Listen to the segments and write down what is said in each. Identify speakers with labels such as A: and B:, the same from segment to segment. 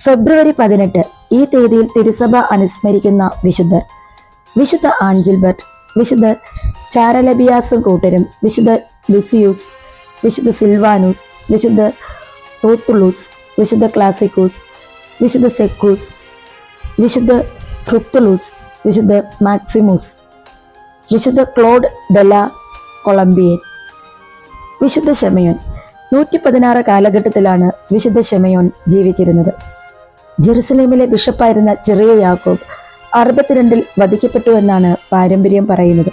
A: ഫെബ്രുവരി 18 ഈ തീയതിയിൽ തിരുസഭ അനുസ്മരിക്കുന്ന വിശുദ്ധർ: വിശുദ്ധ ആഞ്ചിൽബർട്ട്, വിശുദ്ധ ചാരലബിയാസും കൂട്ടരും, വിശുദ്ധ ലുസിയൂസ്, വിശുദ്ധ സിൽവാനൂസ്, വിശുദ്ധ റൂത്തുളൂസ്, വിശുദ്ധ ക്ലാസിക്കൂസ്, വിശുദ്ധ സെക്കൂസ്, വിശുദ്ധ ഫ്രുക്തുളൂസ്, വിശുദ്ധ മാക്സിമൂസ്, വിശുദ്ധ ക്ലോഡ് ഡെല കൊളംബിയൻ. വിശുദ്ധ ശമയോൻ. 116 കാലഘട്ടത്തിലാണ് വിശുദ്ധ ശമയോൻ ജീവിച്ചിരുന്നത്. ജെറുസലേമിലെ ബിഷപ്പായിരുന്ന ചെറിയ യാക്കോബ് 62 വധിക്കപ്പെട്ടുവെന്നാണ് പാരമ്പര്യം പറയുന്നത്.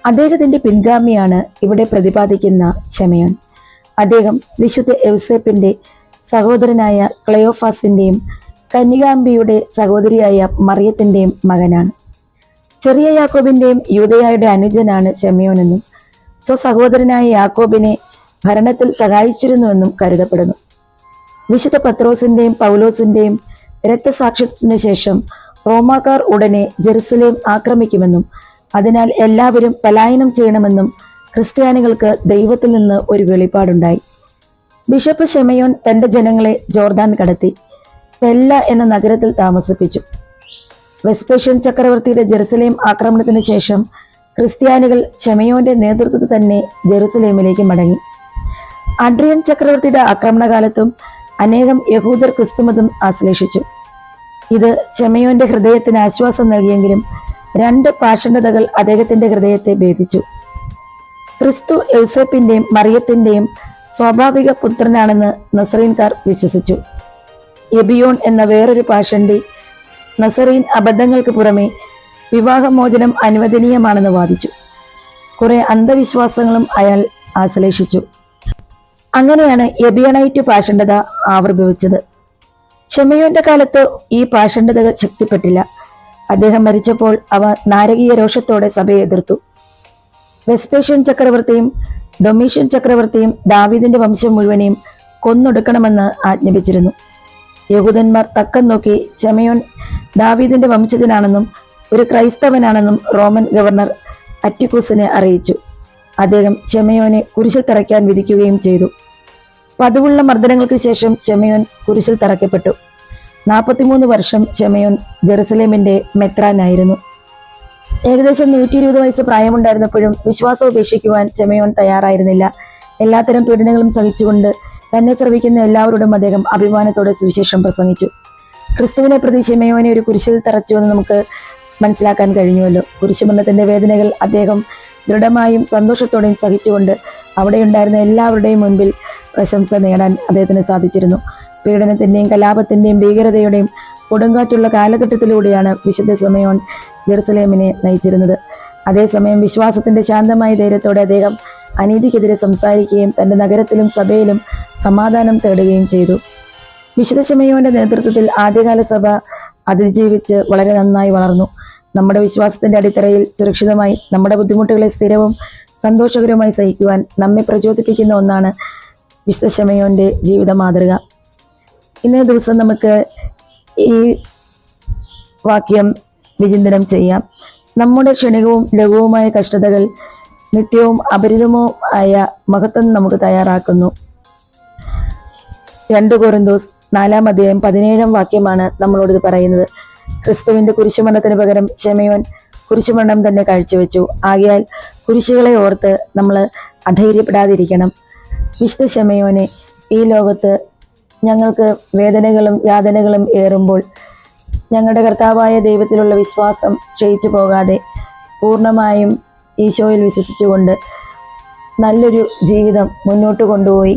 A: അദ്ദേഹത്തിന്റെ പിൻഗാമിയാണ് ഇവിടെ പ്രതിപാദിക്കുന്ന ശമയോൻ. അദ്ദേഹം വിശുദ്ധ യൗസേപ്പിന്റെ സഹോദരനായ ക്ലെയോഫാസിന്റെയും കന്യകാംബിയുടെ സഹോദരിയായ മറിയത്തിന്റെയും മകനാണ്. ചെറിയ യാക്കോബിന്റെയും യൂദയായുടെ അനുജനാണ് ശമയോനെന്നും സ്വസഹോദരനായ യാക്കോബിനെ ഭരണത്തിൽ സഹായിച്ചിരുന്നുവെന്നും കരുതപ്പെടുന്നു. വിശുദ്ധ പത്രോസിന്റെയും പൗലോസിന്റെയും രക്തസാക്ഷിത്വത്തിന് ശേഷം റോമാക്കാർ ഉടനെ ജെറുസലേം ആക്രമിക്കുമെന്നും അതിനാൽ എല്ലാവരും പലായനം ചെയ്യണമെന്നും ക്രിസ്ത്യാനികൾക്ക് ദൈവത്തിൽ നിന്ന് ഒരു വെളിപ്പാടുണ്ടായി. ബിഷപ്പ് ശമയോൻ തന്റെ ജനങ്ങളെ ജോർദാൻ കടത്തി പെല്ല എന്ന നഗരത്തിൽ താമസിപ്പിച്ചു. വെസ്പേഷ്യൻ ചക്രവർത്തിയുടെ ജെറുസലേം ആക്രമണത്തിന് ശേഷം ക്രിസ്ത്യാനികൾ ശമയോന്റെ നേതൃത്വത്തിൽ തന്നെ ജെറുസലേമിലേക്ക് മടങ്ങി. അഡ്രിയൻ ചക്രവർത്തിയുടെ ആക്രമണകാലത്തും അനേകം യഹൂദർ ക്രിസ്തുമതം ആശ്ലേഷിച്ചു. ഇത് ശമയോന്റെ ഹൃദയത്തിന് ആശ്വാസം നൽകിയെങ്കിലും 2 പാഷണ്ഡതകൾ അദ്ദേഹത്തിന്റെ ഹൃദയത്തെ ഭേദിച്ചു. ക്രിസ്തു യൗസേപ്പിന്റെയും മറിയത്തിന്റെയും സ്വാഭാവിക പുത്രനാണെന്ന് നസറീൻകാർ വിശ്വസിച്ചു. എബിയോൺ എന്ന വേറൊരു പാഷണ്ഡി നസറീൻ അബദ്ധങ്ങൾക്ക് പുറമെ വിവാഹമോചനം അനുവദനീയമാണെന്ന് വാദിച്ചു. കുറെ അന്ധവിശ്വാസങ്ങളും അയാൾ ആശ്ലേഷിച്ചു. അങ്ങനെയാണ് എബിയണൈറ്റ് പാഷണ്ഡത ആവിർഭവിച്ചത്. ശമയോന്റെ കാലത്ത് ഈ പാഷണ്ഡതകൾ ശക്തിപ്പെട്ടില്ല. അദ്ദേഹം മരിച്ചപ്പോൾ അവ നാരകീയ രോഷത്തോടെ സഭയെ എതിർത്തു. വെസ്പേഷ്യൻ ചക്രവർത്തിയും ഡൊമീഷ്യൻ ചക്രവർത്തിയും ദാവീദിന്റെ വംശം മുഴുവനെയും കൊന്നൊടുക്കണമെന്ന് ആജ്ഞാപിച്ചിരുന്നു. യഹൂദന്മാർ തക്കം നോക്കി ശമയോൻ ദാവീദിന്റെ വംശജനാണെന്നും ഒരു ക്രൈസ്തവനാണെന്നും റോമൻ ഗവർണർ അറ്റിക്കൂസിനെ അറിയിച്ചു. അദ്ദേഹം ശമയോനെ കുരിശിൽ തറയ്ക്കാൻ വിധിക്കുകയും ചെയ്തു. പതിവുള്ള മർദ്ദനങ്ങൾക്ക് ശേഷം ശമയോൻ കുരിശിൽ തറയ്ക്കപ്പെട്ടു. 43 വർഷം ശമയോൻ ജെറുസലേമിന്റെ മെത്രാനായിരുന്നു. ഏകദേശം 120 വയസ്സ് പ്രായമുണ്ടായിരുന്നപ്പോഴും വിശ്വാസം ഉപേക്ഷിക്കുവാൻ ശമയോൻ തയ്യാറായിരുന്നില്ല. എല്ലാത്തരം പീഡനങ്ങളും സഹിച്ചുകൊണ്ട് തന്നെ ശ്രവിക്കുന്ന എല്ലാവരോടും അദ്ദേഹം അഭിമാനത്തോടെ സുവിശേഷം പ്രസംഗിച്ചു. ക്രിസ്തുവിനെ പ്രതി ശമയോനെ ഒരു കുരിശിൽ തറച്ചുവെന്ന് നമുക്ക് മനസ്സിലാക്കാൻ കഴിഞ്ഞുവല്ലോ. കുരിശുമരണത്തിന്റെ വേദനകൾ അദ്ദേഹം ദൃഢമായും സന്തോഷത്തോടെയും സഹിച്ചുകൊണ്ട് അവിടെയുണ്ടായിരുന്ന എല്ലാവരുടെയും മുൻപിൽ പ്രശംസ നേടാൻ അദ്ദേഹത്തിന് സാധിച്ചിരുന്നു. പീഡനത്തിന്റെയും കലാപത്തിന്റെയും ഭീകരതയുടെയും കൊടുങ്കാറ്റുള്ള കാലഘട്ടത്തിലൂടെയാണ് വിശുദ്ധ ശമയോൻ ജെറുസലേമിനെ നയിച്ചിരുന്നത്. അതേസമയം വിശ്വാസത്തിന്റെ ശാന്തമായ ധൈര്യത്തോടെ അദ്ദേഹം അനീതിക്കെതിരെ സംസാരിക്കുകയും തന്റെ നഗരത്തിലും സഭയിലും സമാധാനം തേടുകയും ചെയ്തു. വിശുദ്ധ ശമയോന്റെ നേതൃത്വത്തിൽ ആദ്യകാല സഭ അതിജീവിച്ച് വളരെ നന്നായി വളർന്നു. നമ്മുടെ വിശ്വാസത്തിന്റെ അടിത്തറയിൽ സുരക്ഷിതമായി നമ്മുടെ ബുദ്ധിമുട്ടുകളെ സ്ഥിരവും സന്തോഷകരവുമായി സഹിക്കുവാൻ നമ്മെ പ്രചോദിപ്പിക്കുന്ന ഒന്നാണ് വിശുദ്ധ ശമയോന്റെ ജീവിത മാതൃക. ഇന്നേ ദിവസം നമുക്ക് ഈ വാക്യം വിചിന്തനം ചെയ്യാം. നമ്മുടെ ക്ഷണികവും ലഘുവുമായ കഷ്ടതകൾ നിത്യവും അപരിതവുമായ മഹത്വം നമുക്ക് തയ്യാറാക്കുന്നു. 2 കൊരിന്തോസ് 4-17 വാക്യമാണ് നമ്മളോട് പറയുന്നത്. ക്രിസ്തുവിന്റെ കുരിശുമരണത്തിന് പകരം ശമയോൻ കുരിശുമരണം തന്നെ കാഴ്ചവെച്ചു. ആകയാൽ കുരിശുകളെ ഓർത്ത് നമ്മൾ അധൈര്യപ്പെടാതിരിക്കണം. വിശുദ്ധ ശമയോനെ, ഈ ലോകത്ത് ഞങ്ങൾക്ക് വേദനകളും യാതനകളും ഏറുമ്പോൾ ഞങ്ങളുടെ കർത്താവായ ദൈവത്തിലുള്ള വിശ്വാസം ക്ഷയിച്ചു പോകാതെ പൂർണ്ണമായും ഈശോയിൽ വിശ്വസിച്ചുകൊണ്ട് നല്ലൊരു ജീവിതം മുന്നോട്ട് കൊണ്ടുപോയി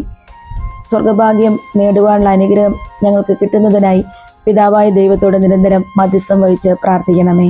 A: സ്വർഗഭാഗ്യം നേടുവാനുള്ള അനുഗ്രഹം ഞങ്ങൾക്ക് കിട്ടുന്നതിനായി പിതാവായ ദൈവത്തോട് നിരന്തരം മധ്യസ്ഥം വഹിച്ച് പ്രാർത്ഥിക്കണമേ.